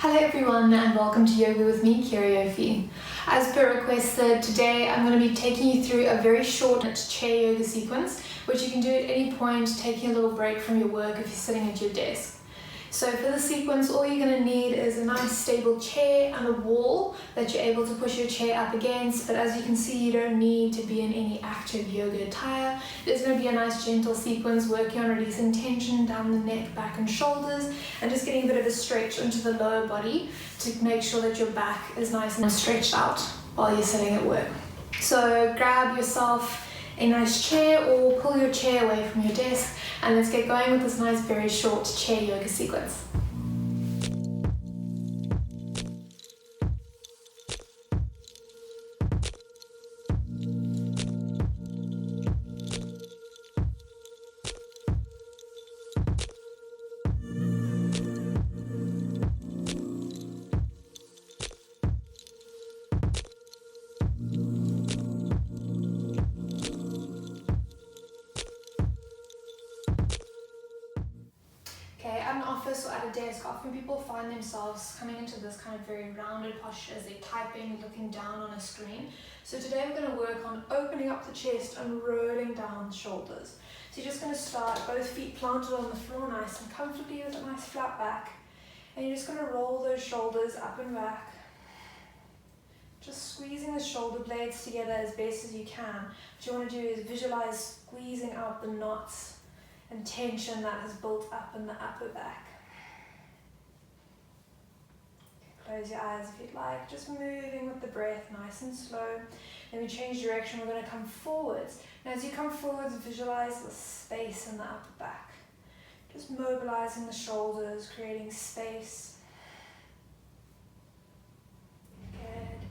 Hello everyone and welcome to Yoga with me, Kiriofi. As per requested, today I'm going to be taking you through a very short chair yoga sequence, which you can do at any point, taking a little break from your work if you're sitting at your desk. So for the sequence, all you're going to need is a nice stable chair and a wall that you're able to push your chair up against, but as you can see, you don't need to be in any active yoga attire. There's going to be a nice gentle sequence working on releasing tension down the neck, back and shoulders, and just getting a bit of a stretch into the lower body to make sure that your back is nice and stretched out while you're sitting at work. So grab yourself a nice chair or pull your chair away from your desk, and let's get going with this nice very short chair yoga sequence. Okay, at an office or at a desk, often people find themselves coming into this kind of very rounded posture as they're typing, looking down on a screen. So today we're going to work on opening up the chest and rolling down the shoulders. So you're just going to start both feet planted on the floor nice and comfortably with a nice flat back. And you're just going to roll those shoulders up and back. Just squeezing the shoulder blades together as best as you can. What you want to do is visualize squeezing out the knots and tension that has built up in the upper back. Close your eyes if you'd like, just moving with the breath nice and slow. Then we change direction, we're going to come forwards. And as you come forwards, visualize the space in the upper back. Just mobilizing the shoulders, creating space. Good.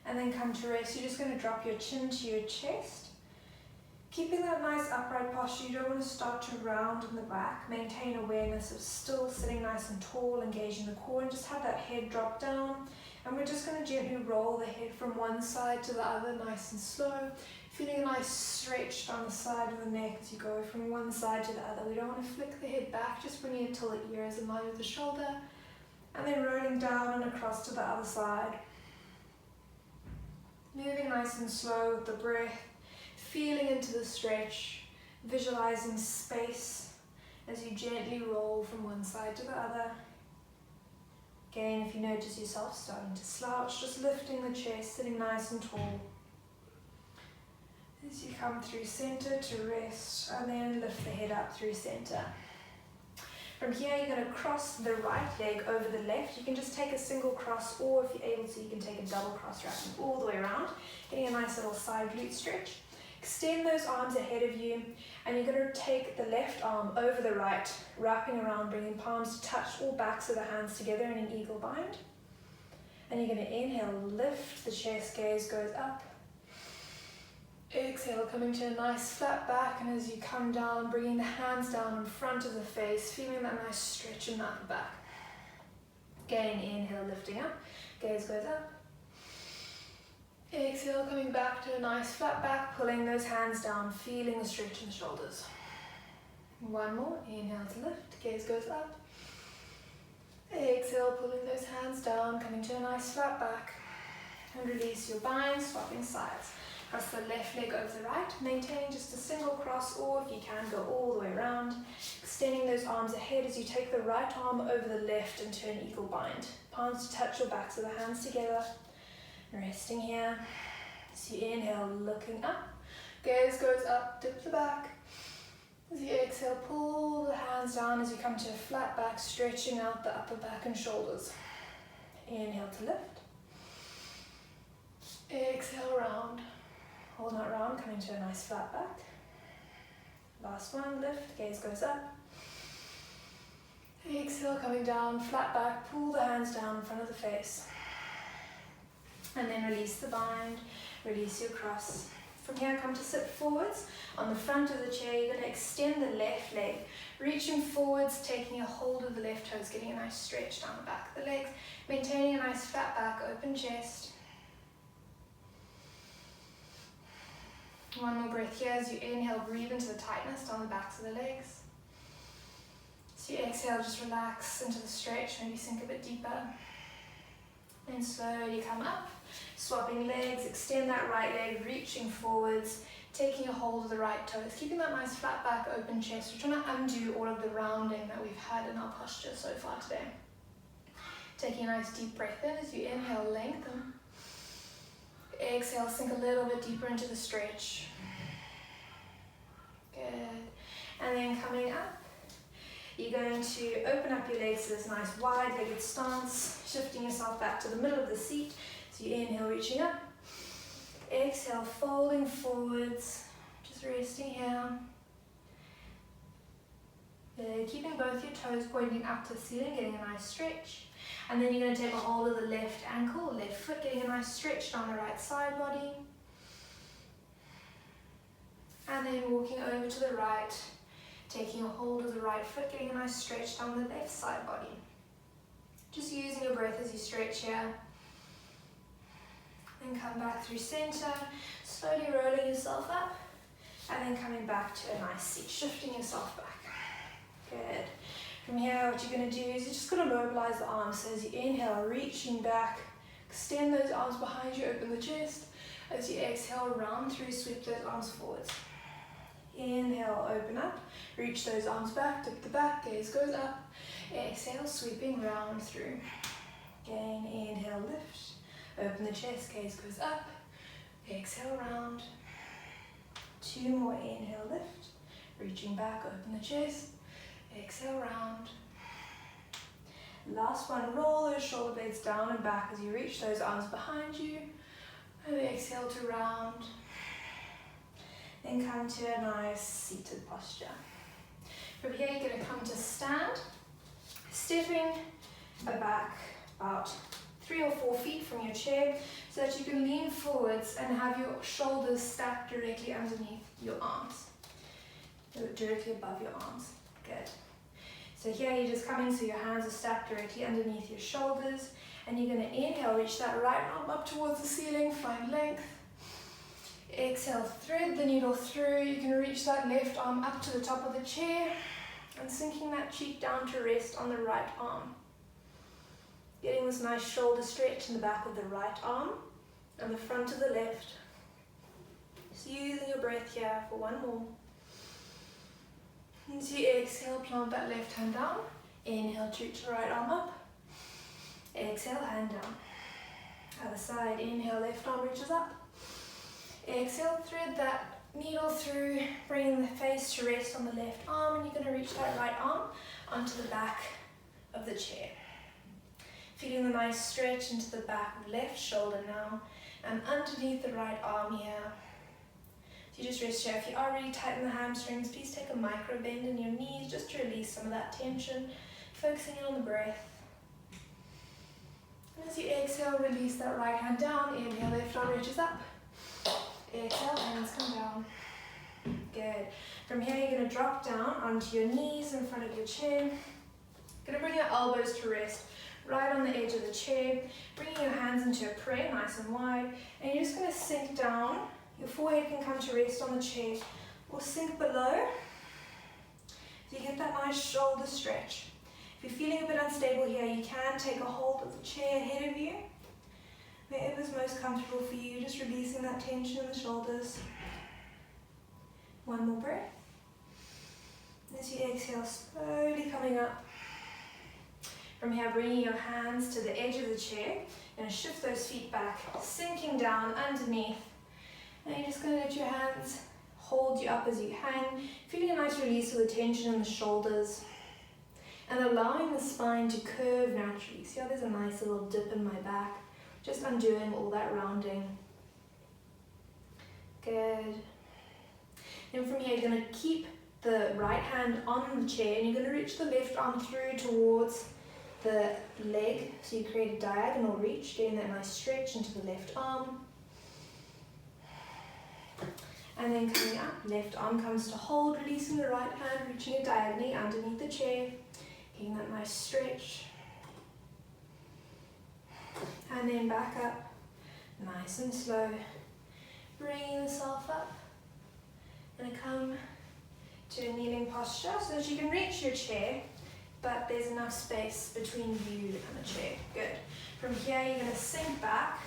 And then come to rest. You're just going to drop your chin to your chest. Keeping that nice upright posture, you don't want to start to round in the back. Maintain awareness of still sitting nice and tall, engaging the core, and just have that head drop down. And we're just going to gently roll the head from one side to the other, nice and slow. Feeling a nice stretch down the side of the neck as you go from one side to the other. We don't want to flick the head back, just bringing it till the ear is in line with the shoulder. And then rolling down and across to the other side. Moving nice and slow with the breath. Feeling into the stretch, visualizing space as you gently roll from one side to the other. Again, if you notice yourself starting to slouch, just lifting the chest, sitting nice and tall. As you come through center to rest, and then lift the head up through center. From here, you're going to cross the right leg over the left. You can just take a single cross, or if you're able to, you can take a double cross, wrapping all the way around, getting a nice little side glute stretch. Extend those arms ahead of you, and you're going to take the left arm over the right, wrapping around, bringing palms to touch all backs of the hands together in an eagle bind. And you're going to inhale, lift the chest, gaze goes up. Exhale, coming to a nice flat back, and as you come down, bringing the hands down in front of the face, feeling that nice stretch in the upper back. Again, inhale, lifting up, gaze goes up. Exhale, coming back to a nice flat back, pulling those hands down, feeling the stretch in the shoulders. One more, inhale to lift, gaze goes up. Exhale, pulling those hands down, coming to a nice flat back. And release your bind, swapping sides. Cross the left leg over the right, maintaining just a single cross, or if you can, go all the way around. Extending those arms ahead as you take the right arm over the left into an eagle bind. Palms to touch your backs of the hands together. Resting here. As you inhale, looking up. Gaze goes up, dip the back. As you exhale, pull the hands down as you come to a flat back, stretching out the upper back and shoulders. Inhale to lift. Exhale, round. Hold that round, coming to a nice flat back. Last one, lift, gaze goes up. Exhale, coming down, flat back, pull the hands down in front of the face. And then release the bind, release your cross. From here, come to sit forwards. On the front of the chair, you're going to extend the left leg, reaching forwards, taking a hold of the left toes, getting a nice stretch down the back of the legs, maintaining a nice flat back, open chest. One more breath here as you inhale, breathe into the tightness down the backs of the legs. So you exhale, just relax into the stretch, maybe sink a bit deeper. Then slowly come up, swapping legs, extend that right leg, reaching forwards, taking a hold of the right toes, keeping that nice flat back, open chest. We're trying to undo all of the rounding that we've had in our posture so far today. Taking a nice deep breath in as you inhale, lengthen. Exhale, sink a little bit deeper into the stretch. Good. And then coming up, you're going to open up your legs to this nice wide-legged stance, shifting yourself back to the middle of the seat. So you inhale, reaching up. Exhale, folding forwards, just resting here. Good. Keeping both your toes pointing up to the ceiling, getting a nice stretch. And then you're going to take a hold of the left ankle, left foot, getting a nice stretch down the right side body. And then walking over to the right, taking a hold of the right foot, getting a nice stretch down the left side body. Just using your breath as you stretch here. Then come back through center, slowly rolling yourself up, and then coming back to a nice seat, shifting yourself back. Good. From here, what you're going to do is you're just going to mobilize the arms. So as you inhale, reaching back, extend those arms behind you, open the chest. As you exhale, round through, sweep those arms forwards. Inhale, open up, reach those arms back, dip the back, gaze goes up. Exhale, sweeping round through. Again, inhale, lift, open the chest, gaze goes up. Exhale, round. Two more, inhale, lift, reaching back, open the chest. Exhale, round. Last one, roll those shoulder blades down and back as you reach those arms behind you. And exhale to round. Then come to a nice seated posture. From here, you're going to come to stand, stepping back about 3 or 4 feet from your chair so that you can lean forwards and have your shoulders stacked directly underneath your arms, directly above your arms. Good. So here you're just coming so your hands are stacked directly underneath your shoulders, and you're going to inhale, reach that right arm up towards the ceiling, find length. Exhale, thread the needle through. You can reach that left arm up to the top of the chair and sinking that cheek down to rest on the right arm. Getting this nice shoulder stretch in the back of the right arm and the front of the left. Just using your breath here for one more. As you exhale, plant that left hand down. Inhale, reach the right arm up. Exhale, hand down. Other side, inhale, left arm reaches up. Exhale, thread that needle through, bringing the face to rest on the left arm, and you're going to reach that right arm onto the back of the chair. Feeling the nice stretch into the back of the left shoulder now, and underneath the right arm here. So you just rest here. If you are really tight in the hamstrings, please take a micro bend in your knees just to release some of that tension, focusing in on the breath. And as you exhale, release that right hand down. Inhale, left arm reaches up. Exhale, hands come down. Good. From here, you're going to drop down onto your knees in front of your chin. Going to bring your elbows to rest right on the edge of the chair, bringing your hands into a prayer, nice and wide, and you're just going to sink down. Your forehead can come to rest on the chair or sink below. So you get that nice shoulder stretch. If you're feeling a bit unstable here, you can take a hold of the chair ahead of you. Wherever's most comfortable for you, just releasing that tension in the shoulders. One more breath. As you exhale, slowly coming up. From here, bringing your hands to the edge of the chair, and shift those feet back, sinking down underneath. And you're just going to let your hands hold you up as you hang, feeling a nice release of the tension in the shoulders, and allowing the spine to curve naturally. See how there's a nice little dip in my back? Just undoing all that rounding. Good. Then from here, you're going to keep the right hand on the chair, and you're going to reach the left arm through towards the leg. So you create a diagonal reach, getting that nice stretch into the left arm. And then coming up, left arm comes to hold, releasing the right hand, reaching it diagonally underneath the chair, getting that nice stretch. And then back up, nice and slow, bringing yourself up. And come to a kneeling posture so that you can reach your chair, but there's enough space between you and the chair. Good. From here, you're going to sink back.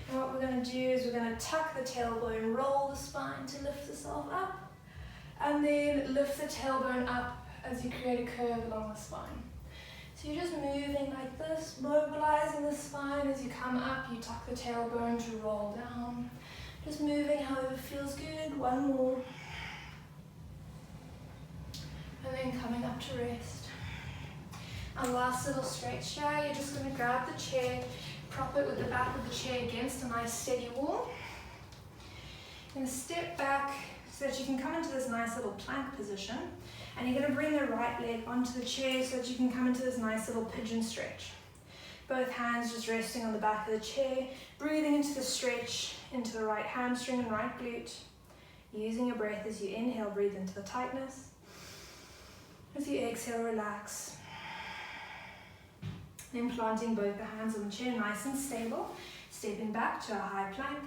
And what we're going to do is we're going to tuck the tailbone, roll the spine to lift yourself up, and then lift the tailbone up as you create a curve along the spine. So you're just moving like this, mobilizing the spine. As you come up, you tuck the tailbone to roll down. Just moving however feels good. One more. And then coming up to rest. Our last little stretch here, you're just going to grab the chair, prop it with the back of the chair against a nice steady wall. You're going to step back so that you can come into this nice little plank position. And you're going to bring the right leg onto the chair so that you can come into this nice little pigeon stretch. Both hands just resting on the back of the chair, breathing into the stretch, into the right hamstring and right glute. Using your breath as you inhale, breathe into the tightness. As you exhale, relax. Then planting both the hands on the chair, nice and stable. Stepping back to a high plank.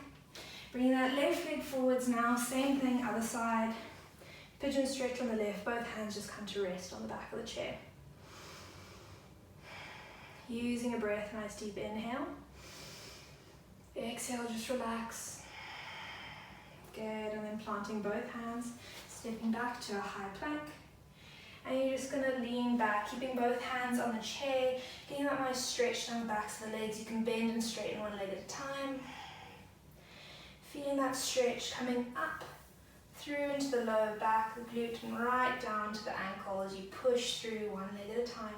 Bringing that left leg forwards now, same thing, other side. Pigeon stretch on the left, both hands just come to rest on the back of the chair. Using a breath, nice deep inhale. Exhale, just relax. Good, and then planting both hands, stepping back to a high plank. And you're just gonna lean back, keeping both hands on the chair, getting that nice stretch down the backs of the legs. You can bend and straighten one leg at a time. Feeling that stretch coming up through into the lower back, the glute, and right down to the ankle as you push through one leg at a time.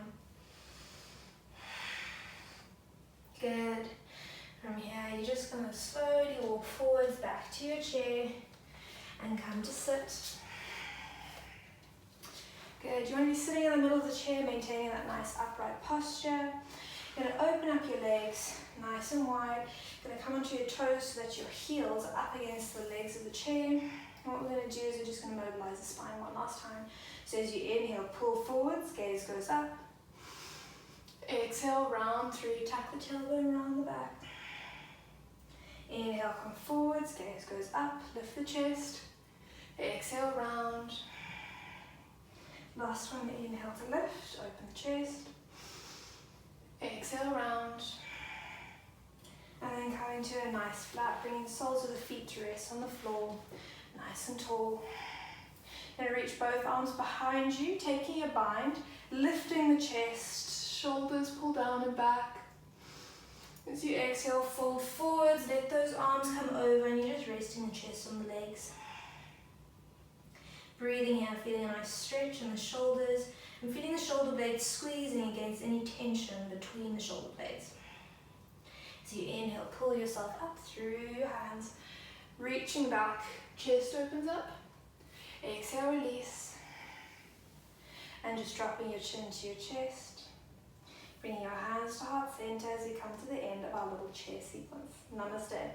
Good. From here, you're just going to slowly walk forwards back to your chair and come to sit. Good. You want to be sitting in the middle of the chair, maintaining that nice upright posture. You're going to open up your legs nice and wide. You're going to come onto your toes so that your heels are up against the legs of the chair. And what we're going to do is we're just going to mobilize the spine one last time. So as you inhale, pull forwards, gaze goes up. Exhale, round through, tuck the tailbone around the back. Inhale, come forwards, gaze goes up, lift the chest. Exhale, round. Last one, inhale to lift, open the chest. Exhale, round. And then coming to a nice flat, bringing the soles of the feet to rest on the floor, nice and tall. Then reach both arms behind you, taking a bind, lifting the chest, shoulders pull down and back. As you exhale, fold forwards, let those arms come over and you're just resting the chest on the legs. Breathing here, feeling a nice stretch in the shoulders and feeling the shoulder blades squeezing against any tension between the shoulder blades. As you inhale, pull yourself up through your hands, reaching back, chest opens up. Exhale, release. And just dropping your chin to your chest. Bringing your hands to heart center as we come to the end of our little chair sequence. Namaste.